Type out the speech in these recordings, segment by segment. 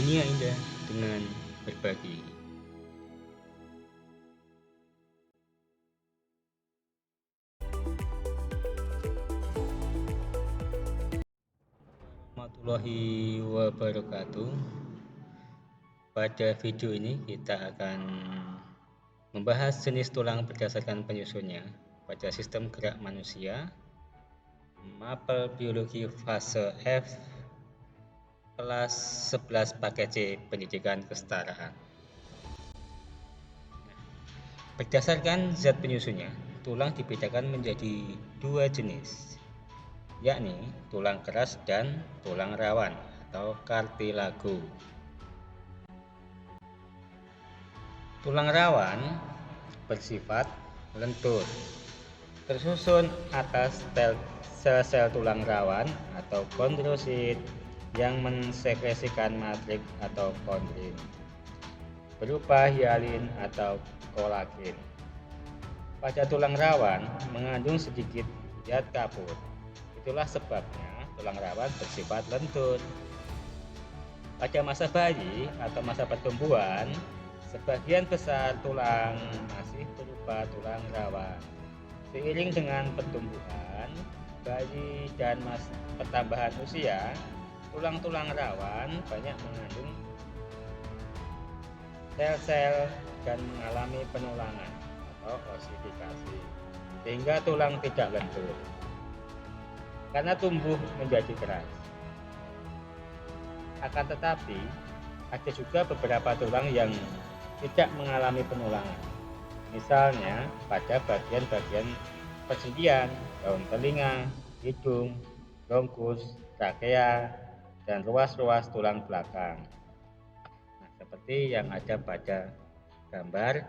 dunia indah dengan berbagi. Warahmatullahi wabarakatuh. Pada video ini kita akan membahas jenis tulang berdasarkan penyusunnya pada sistem gerak manusia, mapel biologi fase F, kelas 11 paket C pendidikan kesetaraan. Berdasarkan zat penyusunnya, tulang dibedakan menjadi dua jenis, yakni tulang keras dan tulang rawan atau kartilago. Tulang rawan bersifat lentur, tersusun atas sel-sel tulang rawan atau kondrosit yang mensekresikan matriks atau kondrin berupa hialin atau kolagen. Pada tulang rawan mengandung sedikit zat kapur. Itulah sebabnya tulang rawan bersifat lentur. Pada masa bayi atau masa pertumbuhan, sebagian besar tulang masih berupa tulang rawan. Seiring dengan pertumbuhan bayi dan pertambahan usia, tulang-tulang rawan banyak mengandung sel-sel dan mengalami penulangan atau osifikasi, sehingga tulang tidak lentur karena tumbuh menjadi keras. Akan tetapi, ada juga beberapa tulang yang tidak mengalami penulangan. Misalnya pada bagian-bagian persendian, daun telinga, hidung, bronkus, trakea, dan ruas-ruas tulang belakang. Nah, seperti yang ada pada gambar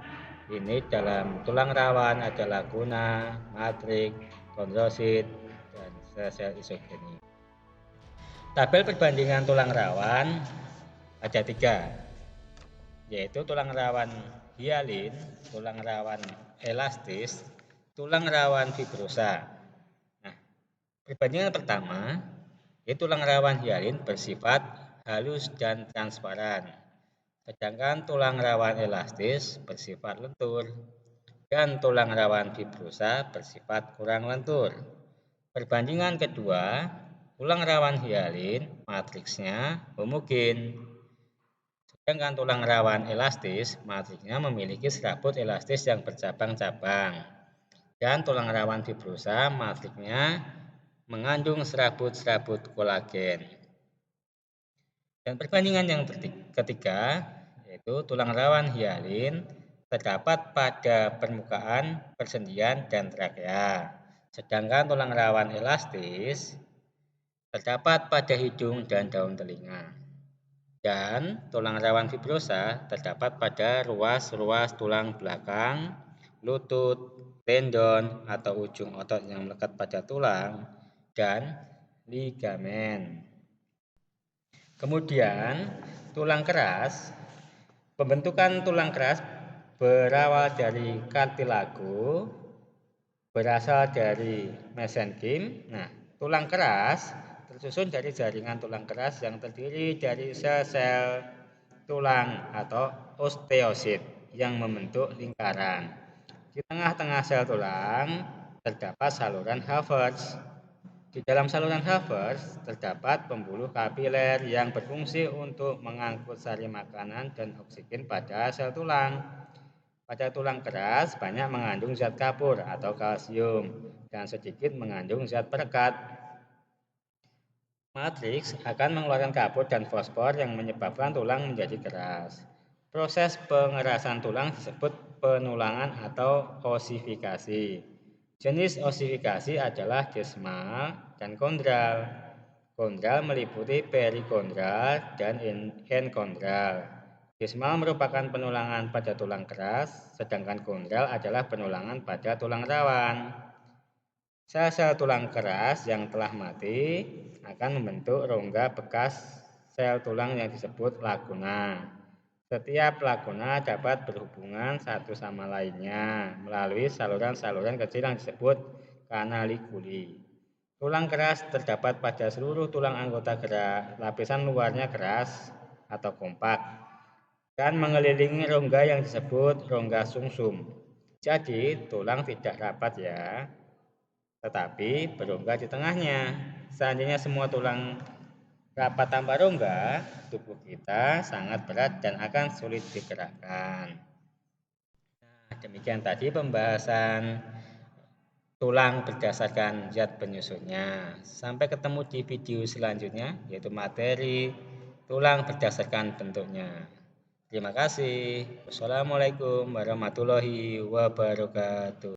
ini, dalam tulang rawan ada laguna, matriks, kondrosit, dan sel-sel isogeni. Tabel perbandingan tulang rawan ada 3, yaitu tulang rawan hialin, tulang rawan elastis, tulang rawan fibrosa. Nah, perbandingan pertama, yaitu tulang rawan hialin bersifat halus dan transparan, sedangkan tulang rawan elastis bersifat lentur dan tulang rawan fibrosa bersifat kurang lentur. Perbandingan kedua, tulang rawan hialin matriksnya homogen, sedangkan tulang rawan elastis matriksnya memiliki serabut elastis yang bercabang-cabang, dan tulang rawan fibrosa matriksnya mengandung serabut-serabut kolagen. Dan perbandingan yang ketiga, yaitu tulang rawan hialin terdapat pada permukaan persendian dan trakea, sedangkan tulang rawan elastis terdapat pada hidung dan daun telinga. Dan tulang rawan fibrosa terdapat pada ruas-ruas tulang belakang, lutut, tendon atau ujung otot yang melekat pada tulang, dan ligamen. Kemudian tulang keras, pembentukan tulang keras berawal dari kartilago, berasal dari mesenkim. Nah, tulang keras tersusun dari jaringan tulang keras yang terdiri dari sel-sel tulang atau osteosit yang membentuk lingkaran. Di tengah-tengah sel tulang terdapat saluran Havertz. Di dalam saluran Havertz terdapat pembuluh kapiler yang berfungsi untuk mengangkut sari makanan dan oksigen pada sel tulang. Pada tulang keras banyak mengandung zat kapur atau kalsium dan sedikit mengandung zat perekat. Matriks akan mengeluarkan kapur dan fosfor yang menyebabkan tulang menjadi keras. Proses pengerasan tulang disebut penulangan atau osifikasi. Jenis osifikasi adalah desmal dan kondral. Kondral meliputi perikondral dan enkondral. Desmal merupakan penulangan pada tulang keras, sedangkan kondral adalah penulangan pada tulang rawan. Sel-sel tulang keras yang telah mati akan membentuk rongga bekas sel tulang yang disebut laguna. Setiap laguna dapat berhubungan satu sama lainnya melalui saluran-saluran kecil yang disebut kanalikuli. Tulang keras terdapat pada seluruh tulang anggota gerak. Lapisan luarnya keras atau kompak dan mengelilingi rongga yang disebut rongga sumsum. Jadi tulang tidak rapat ya, tetapi berongga di tengahnya. Seandainya semua tulang rapat tanpa rongga, tubuh kita sangat berat dan akan sulit digerakkan. Nah, demikian tadi pembahasan tulang berdasarkan zat penyusunnya. Sampai ketemu di video selanjutnya, yaitu materi tulang berdasarkan bentuknya. Terima kasih. Wassalamualaikum warahmatullahi wabarakatuh.